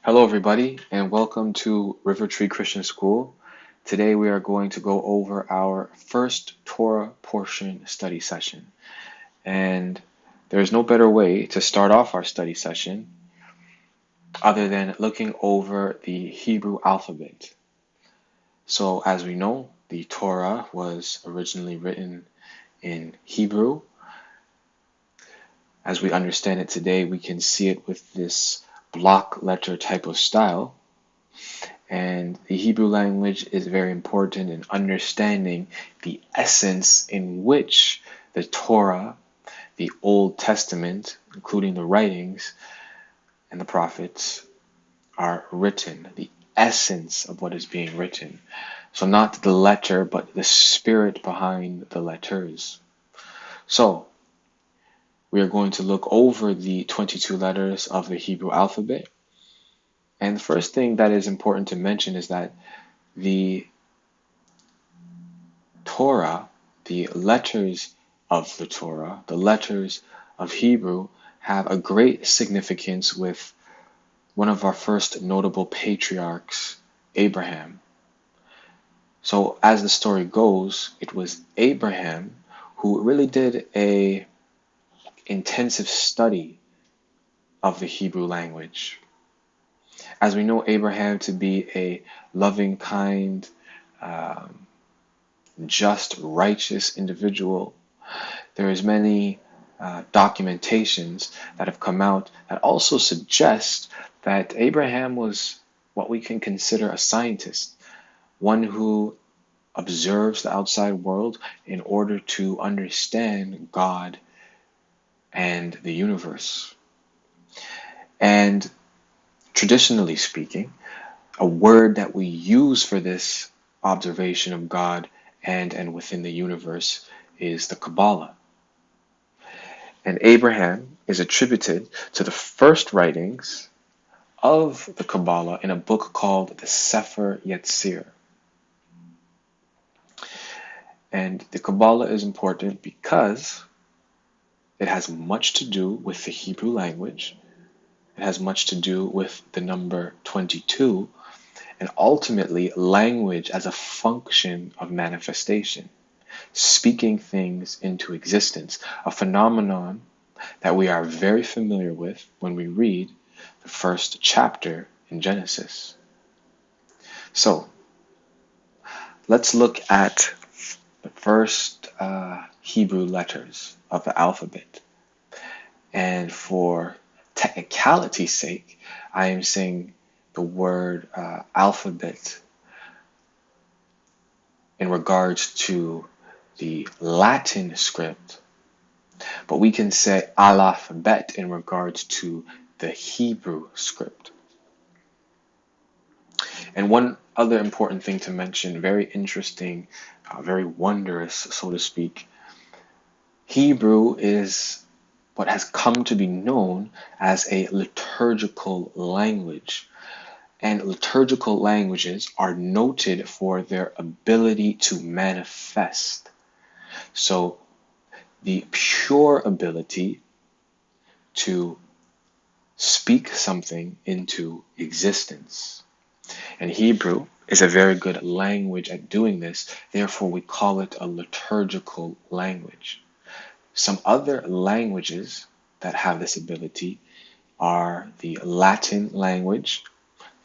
Hello, everybody, and welcome to River Tree Christian School. Today, we are going to go over our first Torah portion study session. And there is no better way to start off our study session other than looking over the Hebrew alphabet. So, as we know, the Torah was originally written in Hebrew. As we understand it today, we can see it with this block letter type of style. And the Hebrew language is very important in understanding the essence in which the Torah, the Old Testament, including the writings and the prophets, are written, the essence of what is being written. So not the letter, but the spirit behind the letters. So we are going to look over the 22 letters of the Hebrew alphabet. And the first thing that is important to mention is that the Torah, the letters of the Torah, the letters of Hebrew, have a great significance with one of our first notable patriarchs, Abraham. So as the story goes, it was Abraham who really did a intensive study of the Hebrew language. As we know Abraham to be a loving, kind, just, righteous individual, there is many documentations that have come out that also suggest that Abraham was what we can consider a scientist, one who observes the outside world in order to understand God and the universe. And traditionally speaking, a word that we use for this observation of God and within the universe is the Kabbalah. And Abraham is attributed to the first writings of the Kabbalah in a book called the Sefer Yetzir. And the Kabbalah is important because it has much to do with the Hebrew language. It has much to do with the number 22 and ultimately language as a function of manifestation, speaking things into existence, a phenomenon that we are very familiar with when we read the first chapter in Genesis. So, let's look at the first Hebrew letters of the alphabet. And for technicality's sake, I am saying the word alphabet in regards to the Latin script, but we can say alphabet in regards to the Hebrew script. And one other important thing to mention, very interesting, very wondrous, so to speak, Hebrew is what has come to be known as a liturgical language. And liturgical languages are noted for their ability to manifest. So the pure ability to speak something into existence. And Hebrew is a very good language at doing this, therefore we call it a liturgical language. Some other languages that have this ability are the Latin language,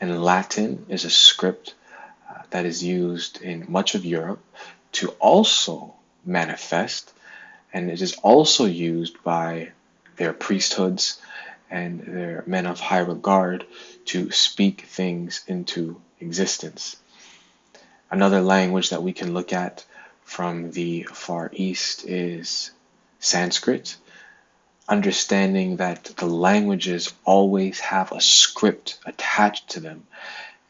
and Latin is a script that is used in much of Europe to also manifest, and it is also used by their priesthoods and their men of high regard to speak things into existence. Another language that we can look at from the Far East is Sanskrit, understanding that the languages always have a script attached to them.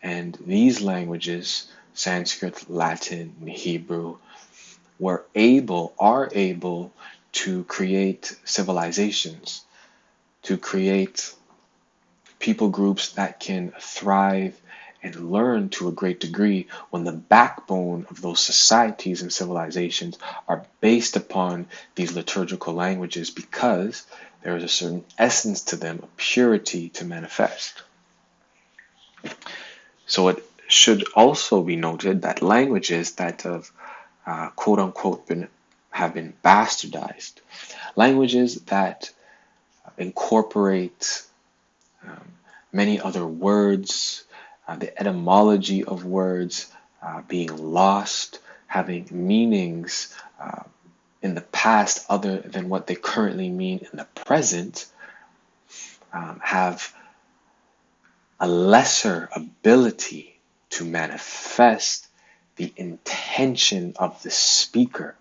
And these languages, Sanskrit, Latin, and Hebrew, are able to create civilizations, to create people groups that can thrive and learn to a great degree when the backbone of those societies and civilizations are based upon these liturgical languages because there is a certain essence to them, a purity to manifest. So it should also be noted that languages that have quote unquote have been bastardized, languages that incorporate many other words, the etymology of words being lost, having meanings in the past other than what they currently mean in the present, have a lesser ability to manifest the intention of the speaker.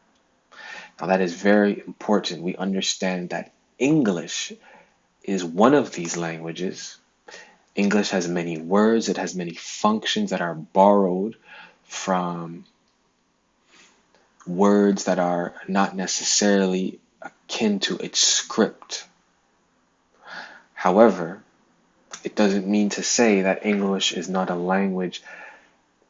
Now, that is very important. We understand that English is one of these languages. English has many words, it has many functions that are borrowed from words that are not necessarily akin to its script. However, it doesn't mean to say that English is not a language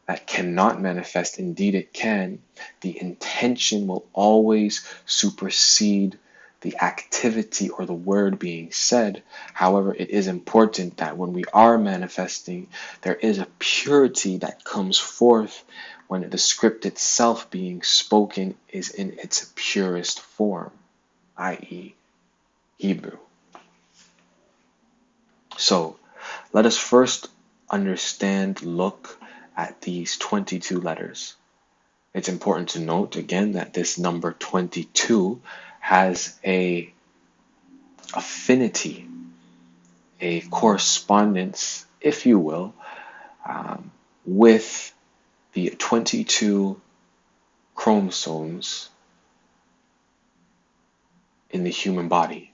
that cannot manifest. Indeed, it can. The intention will always supersede the activity or the word being said. However, it is important that when we are manifesting, there is a purity that comes forth when the script itself being spoken is in its purest form, i.e., Hebrew. So let us first look at these 22 letters. It's important to note again that this number 22 has a affinity, a correspondence, if you will, with the 22 chromosomes in the human body.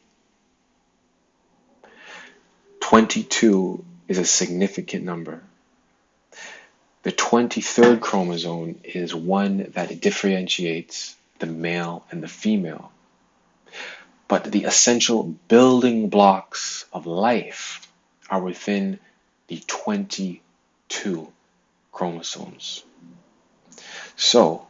22 is a significant number. The 23rd chromosome is one that differentiates the male and the female. But the essential building blocks of life are within the 22 chromosomes. So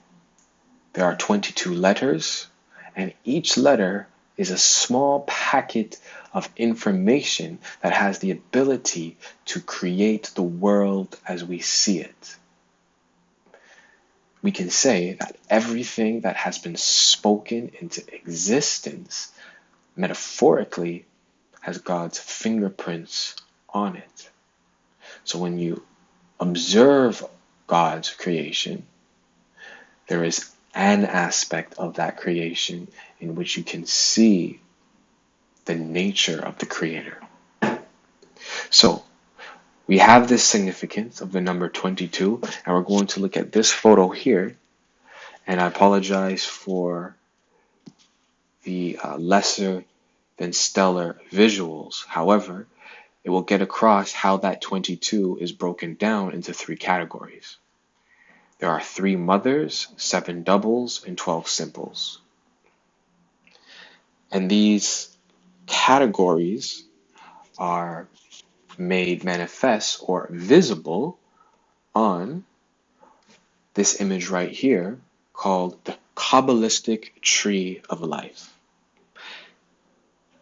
there are 22 letters, and each letter is a small packet of information that has the ability to create the world as we see it. We can say that everything that has been spoken into existence, metaphorically, has God's fingerprints on it. So when you observe God's creation, there is an aspect of that creation in which you can see the nature of the Creator. So we have this significance of the number 22, and we're going to look at this photo here. And I apologize for the lesser than stellar visuals. However, it will get across how that 22 is broken down into 3 categories. There are 3 mothers, 7 doubles, and 12 simples. And these categories are made manifest or visible on this image right here called the Kabbalistic Tree of Life.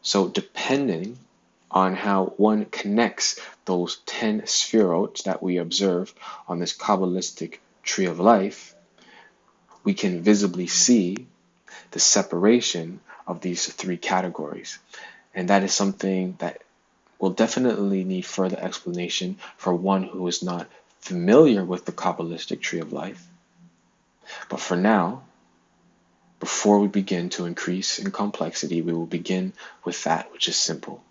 So depending on how one connects those 10 spheroids that we observe on this Kabbalistic Tree of Life, we can visibly see the separation of these 3 categories. And that is something that will definitely need further explanation for one who is not familiar with the Kabbalistic Tree of Life. But for now, before we begin to increase in complexity, we will begin with that which is simple,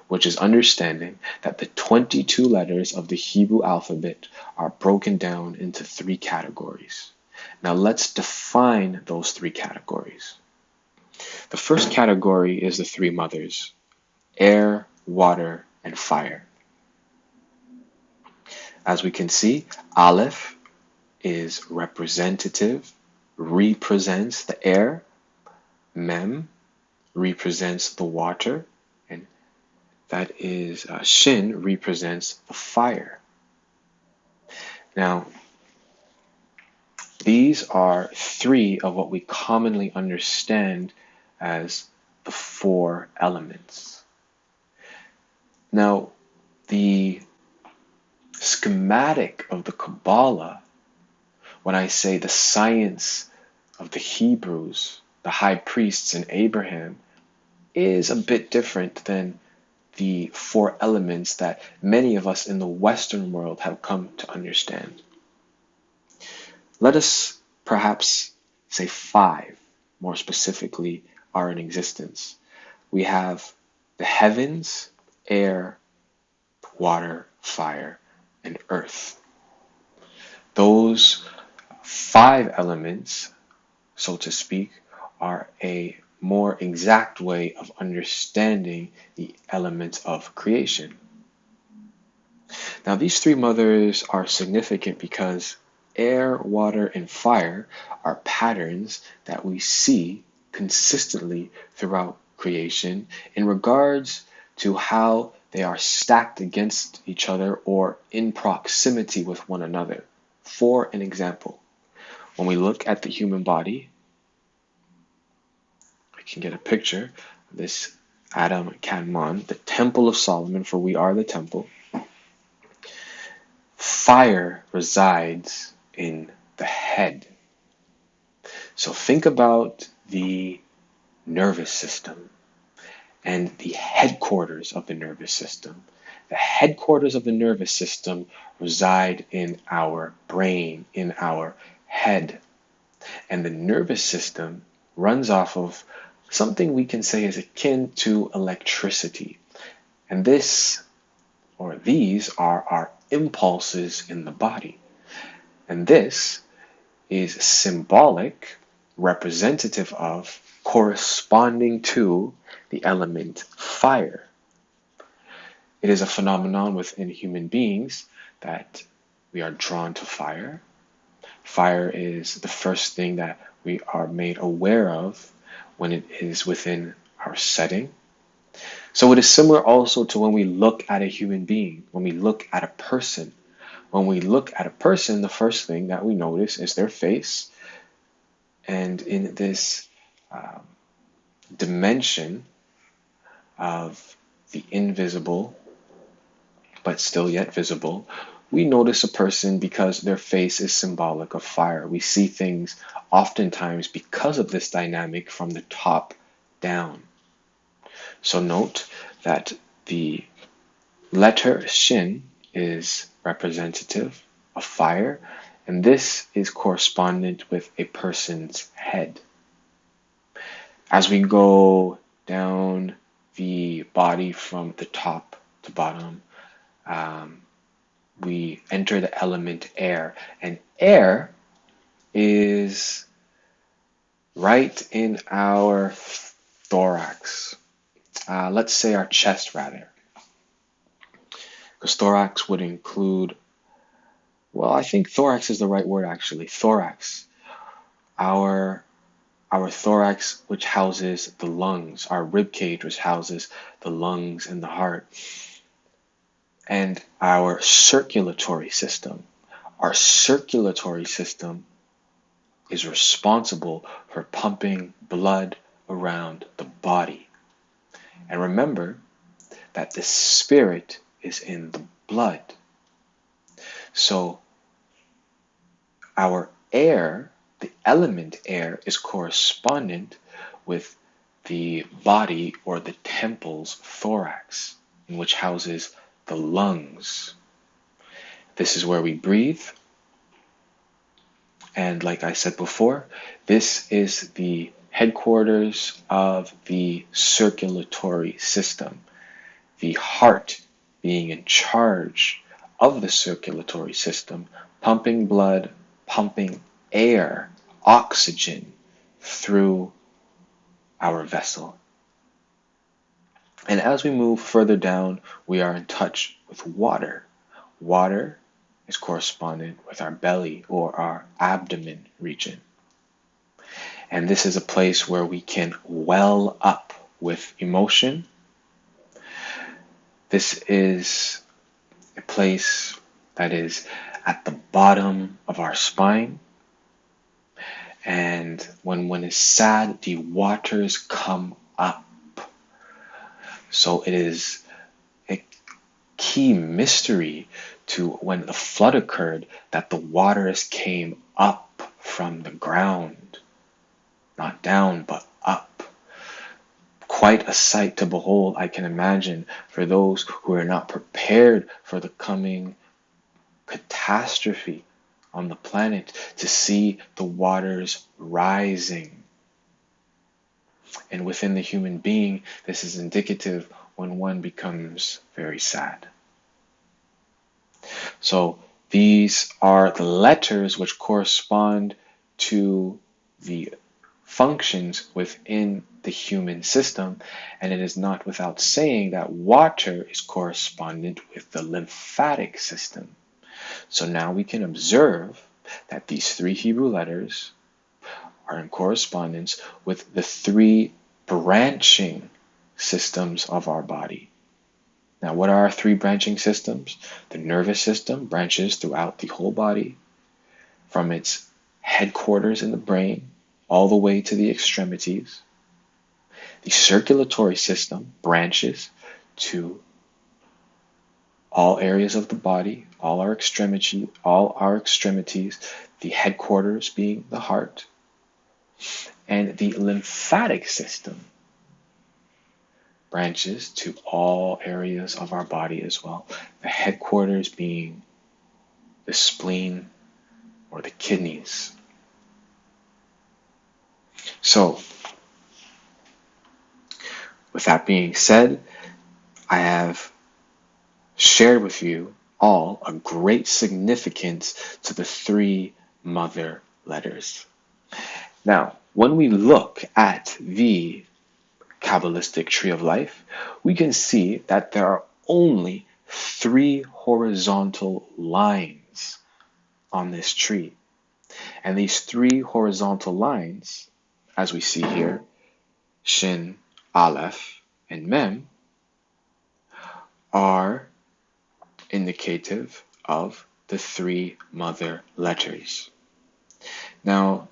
which is understanding that the 22 letters of the Hebrew alphabet are broken down into 3 categories. Now let's define those 3 categories. The first category is the 3 mothers: air, water, and fire. As we can see, Aleph is representative, represents the air. Mem represents the water, and that is Shin represents the fire. Now, these are 3 of what we commonly understand as the 4 elements. Now, the schematic of the Kabbalah, when I say the science of the Hebrews, the high priests and Abraham, is a bit different than the four elements that many of us in the Western world have come to understand. Let us perhaps say five, more specifically, are in existence. We have the heavens, air, water, fire, and earth. Those five elements, so to speak, are a more exact way of understanding the elements of creation. Now, these three mothers are significant because air, water, and fire are patterns that we see consistently throughout creation in regards to how they are stacked against each other or in proximity with one another. For an example, when we look at the human body, I can get a picture of this Adam Kadmon, the Temple of Solomon, for we are the temple. Fire resides in the head. So think about the nervous system and the headquarters of the nervous system. The headquarters of the nervous system reside in our brain, in our head. And the nervous system runs off of something we can say is akin to electricity. And this, or these, are our impulses in the body. And this is symbolic, representative of, corresponding to the element fire. It is a phenomenon within human beings that we are drawn to fire. Fire is the first thing that we are made aware of when it is within our setting. So it is similar also to when we look at a human being, when we look at a person. When we look at a person, the first thing that we notice is their face. And in this dimension of the invisible, but still yet visible, we notice a person because their face is symbolic of fire. We see things oftentimes because of this dynamic from the top down. So note that the letter Shin is representative of fire, and this is correspondent with a person's head. As we go down the body from the top to bottom, we enter the element air, and air is right in our thorax. Let's say our chest, rather. Because thorax would include, well, I think thorax is the right word, actually. Thorax. Our thorax, which houses the lungs. Our rib cage, which houses the lungs and the heart. And our circulatory system. Our circulatory system is responsible for pumping blood around the body. And remember that the spirit is in the blood. So our air, the element air, is correspondent with the body or the temple's thorax, in which houses the lungs. This is where we breathe. And like I said before, this is the headquarters of the circulatory system. The heart being in charge of the circulatory system, pumping blood, pumping air, oxygen through our vessel. And as we move further down, we are in touch with water. Water is correspondent with our belly or our abdomen region. And this is a place where we can well up with emotion. This is a place that is at the bottom of our spine. And when one is sad, the waters come up. So it is key mystery to when the flood occurred, that the waters came up from the ground, not down, but up. Quite a sight to behold, I can imagine, for those who are not prepared for the coming catastrophe on the planet, to see the waters rising. And within the human being, this is indicative when one becomes very sad. So these are the letters which correspond to the functions within the human system, and it is not without saying that water is correspondent with the lymphatic system. So now we can observe that these three Hebrew letters are in correspondence with the three branching systems of our body. Now, what are our three branching systems? The nervous system branches throughout the whole body, from its headquarters in the brain all the way to the extremities. The circulatory system branches to all areas of the body, all our extremities, the headquarters being the heart. And the lymphatic system branches to all areas of our body as well, the headquarters being the spleen or the kidneys. So, with that being said, I have shared with you all a great significance to the three mother letters. Now, when we look at the Kabbalistic Tree of Life, we can see that there are only 3 horizontal lines on this tree. And these 3 horizontal lines, as we see here, Shin, Aleph, and Mem, are indicative of the 3 mother letters. Now,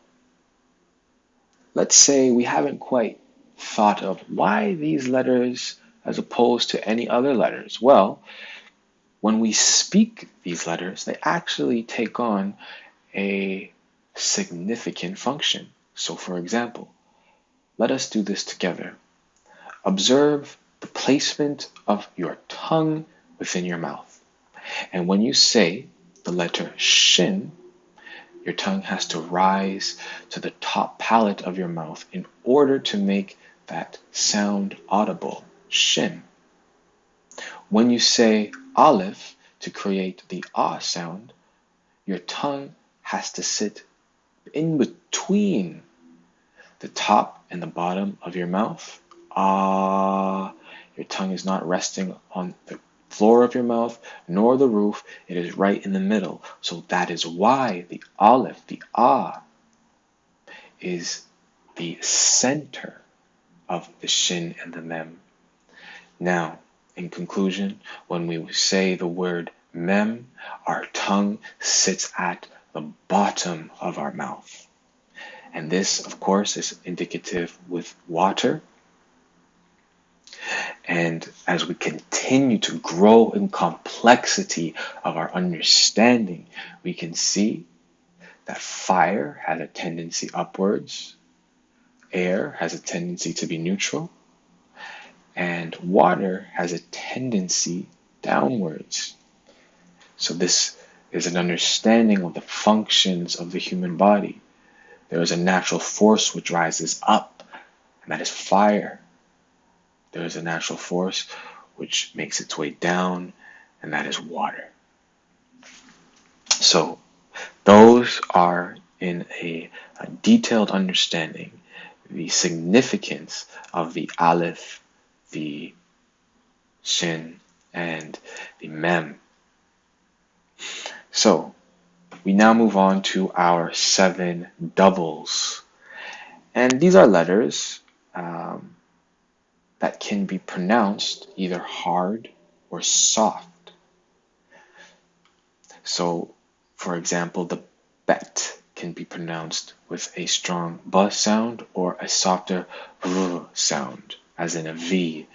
let's say we haven't quite thought of why these letters as opposed to any other letters. Well, when we speak these letters, they actually take on a significant function. So, for example, let us do this together. Observe the placement of your tongue within your mouth. And when you say the letter Shin, your tongue has to rise to the top palate of your mouth in order to make that sound audible, Shin. When you say Aleph to create the Ah sound, your tongue has to sit in between the top and the bottom of your mouth. Ah, your tongue is not resting on the floor of your mouth nor the roof, it is right in the middle. So that is why the Aleph, the Ah, is the center of the Shin and the Mem. Now, in conclusion, when we say the word Mem, our tongue sits at the bottom of our mouth. And this, of course, is indicative with water. And as we continue to grow in complexity of our understanding, we can see that fire has a tendency upwards, air has a tendency to be neutral, and water has a tendency downwards. So this is an understanding of the functions of the human body. There is a natural force which rises up, and that is fire. There is a natural force which makes its way down, and that is water. So those are in a detailed understanding the significance of the Aleph, the Shin, and the Mem. So we now move on to our 7 doubles. And these are letters that can be pronounced either hard or soft. So, for example, the bet can be pronounced with a strong b sound or a softer r sound, as in a V.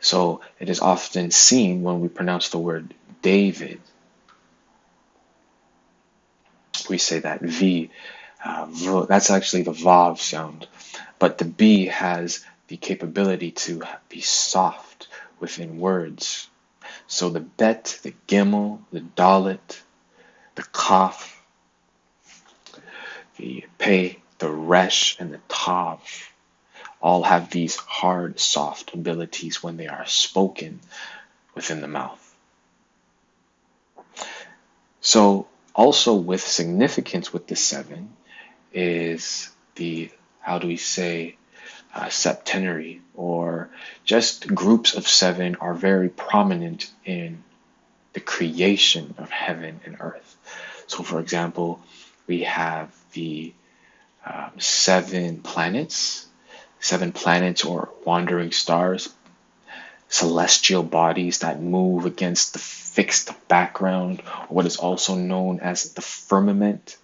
So it is often seen when we pronounce the word David. We say that that's actually the Vav sound. But the B has the capability to be soft within words. So the Bet, the Gimel, the Dalet, the Kaf, the Pei, the Resh, and the Tav all have these hard, soft abilities when they are spoken within the mouth. So also with significance with the seven is the, how do we say, septenary, or just groups of seven are very prominent in the creation of heaven and earth. So for example, we have the seven planets or wandering stars, celestial bodies that move against the fixed background, or what is also known as the firmament.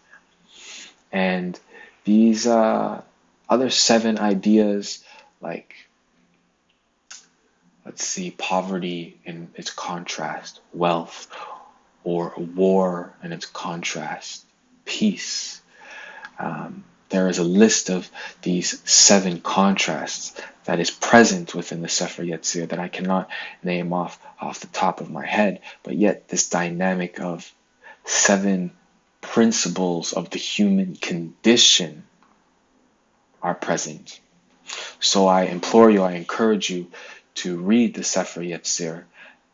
And these other seven ideas, like, let's see, poverty in its contrast, wealth, or war in its contrast, peace. There is a list of these seven contrasts that is present within the Sefer Yetzirah that I cannot name off the top of my head, but yet this dynamic of seven principles of the human condition are present. So I implore you, I encourage you to read the Sefer Yetzirah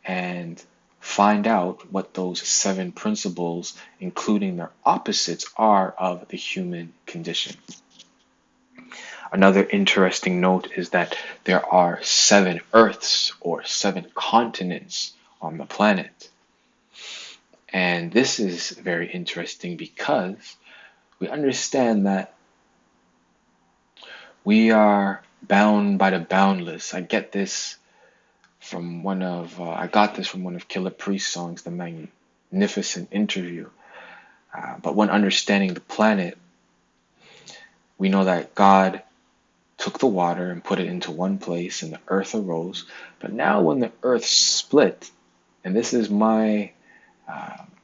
and find out what those seven principles, including their opposites, are of the human condition. Another interesting note is that there are 7 Earths or 7 continents on the planet. And this is very interesting because we understand that we are bound by the boundless. I got this from one of Killer Priest's songs, The Magnificent Interview. But when understanding the planet, we know that God took the water and put it into one place, and the earth arose. But now when the earth split, and this is my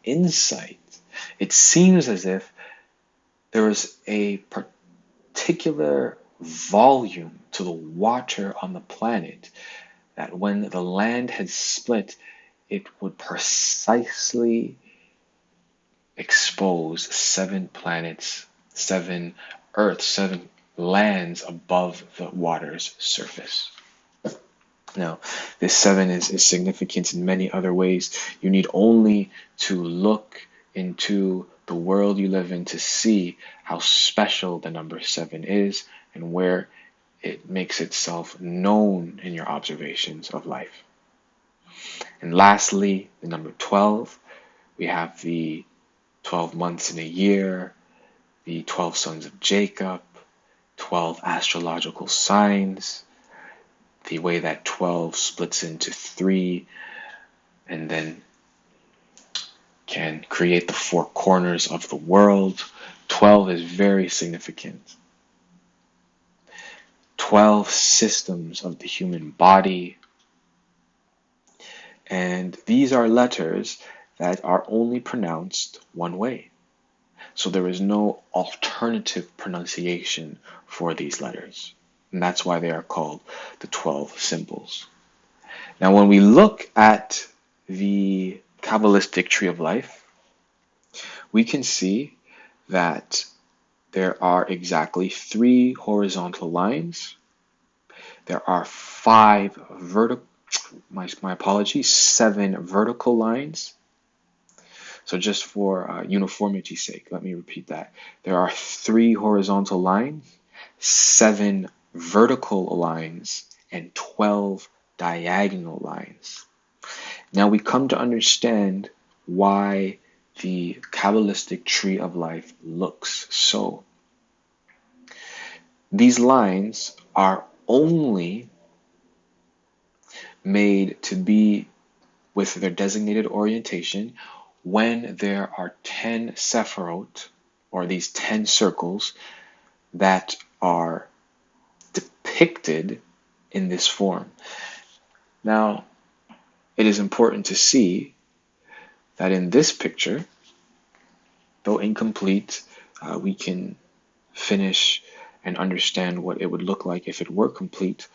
insight, it seems as if there was a particular volume to the water on the planet that when the land had split, it would precisely expose 7 planets, 7 Earths, 7 lands above the water's surface. Now, this 7 is significant in many other ways. You need only to look into the world you live in to see how special the number 7 is and where it makes itself known in your observations of life. And lastly, the number 12, we have the 12 months in a year, the 12 sons of Jacob, 12 astrological signs, the way that 12 splits into 3 and then can create the 4 corners of the world. 12 is very significant. 12 systems of the human body. And these are letters that are only pronounced one way. So there is no alternative pronunciation for these letters. And that's why they are called the 12 symbols. Now, when we look at the Kabbalistic Tree of Life, we can see that there are exactly 3 horizontal lines. There are 7 vertical lines. So just for uniformity's sake, let me repeat that. There are 3 horizontal lines, 7 vertical lines, and 12 diagonal lines. Now we come to understand why the Kabbalistic Tree of Life looks so. These lines are only made to be with their designated orientation when there are 10 Sephirot, or these 10 circles, that are depicted in this form. Now, it is important to see that in this picture, though incomplete, we can finish and understand what it would look like if it were complete.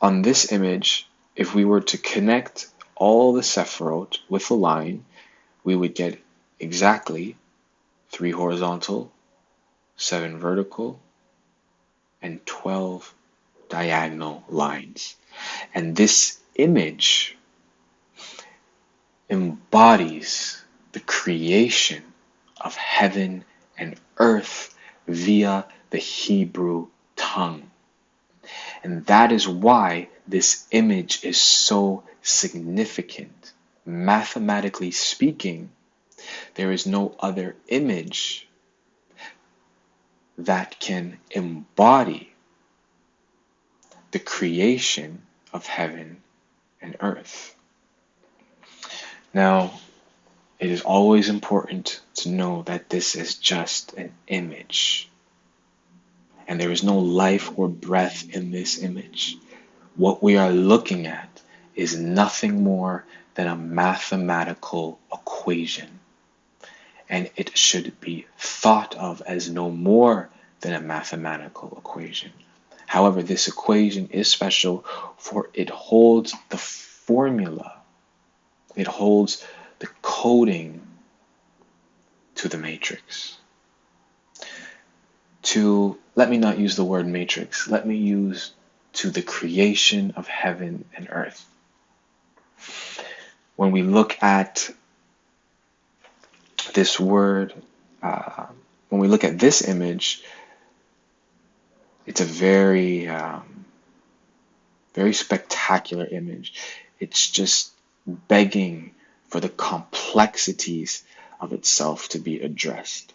On this image, if we were to connect all the Sephirot with a line, we would get exactly 3 horizontal, 7 vertical, and 12 diagonal lines. And this image embodies the creation of heaven and earth via the Hebrew tongue. And that is why this image is so significant. Mathematically speaking, there is no other image that can embody the creation of heaven and earth. Now, it is always important to know that this is just an image, and there is no life or breath in this image. What we are looking at is nothing more than a mathematical equation, and it should be thought of as no more than a mathematical equation. However, this equation is special, for it holds the formula, it holds the coding to the matrix. Let me not use the word matrix, let me use to the creation of heaven and earth. When we look at this word, when we look at this image, it's a very, very spectacular image. It's just begging for the complexities of itself to be addressed.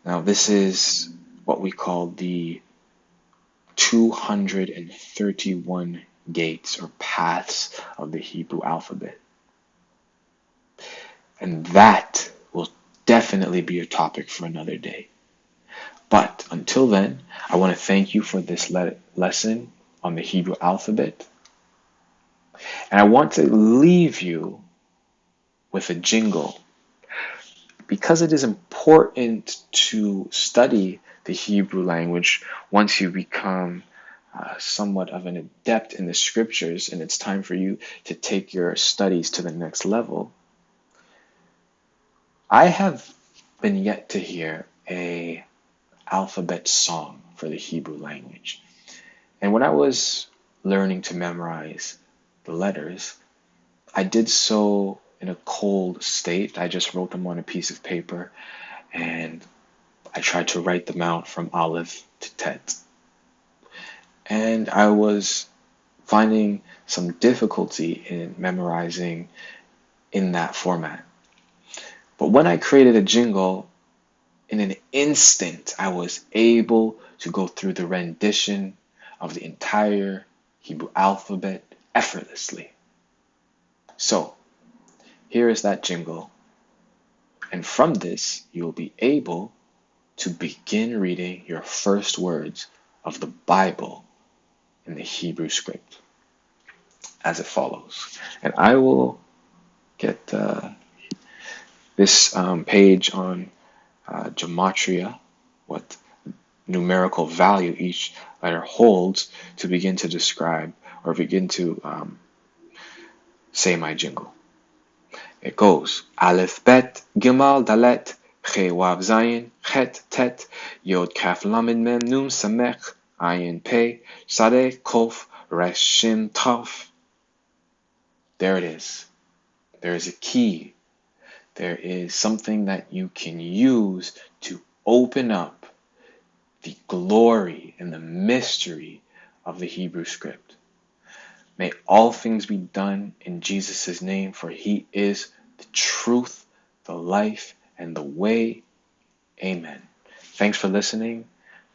Now, this is what we call the 231 gates or paths of the Hebrew alphabet. And that will definitely be a topic for another day. But until then, I want to thank you for this lesson on the Hebrew alphabet. And I want to leave you with a jingle. Because it is important to study the Hebrew language once you become somewhat of an adept in the scriptures and it's time for you to take your studies to the next level, I have been yet to hear a alphabet song for the Hebrew language. And when I was learning to memorize the letters, I did so in a cold state. I just wrote them on a piece of paper and I tried to write them out from Aleph to Tet. And I was finding some difficulty in memorizing in that format. But when I created a jingle, in an instant, I was able to go through the rendition of the entire Hebrew alphabet effortlessly. So, here is that jingle. And from this, you will be able to begin reading your first words of the Bible in the Hebrew script as it follows. And I will get this page on gematria, what numerical value each letter holds, to begin to describe or begin to say my jingle. It goes Aleph Bet Gimal Dalet Che Wav Zayin Chet Tet Yod Kaf Lamed Mem Nun Samech Ayin Pe Sadeh Kof Resh Shin Taf. There it is. There is a key. There is something that you can use to open up the glory and the mystery of the Hebrew script. May all things be done in Jesus' name, for he is the truth, the life, and the way. Amen. Thanks for listening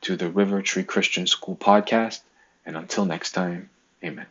to the River Tree Christian School podcast, and until next time, amen.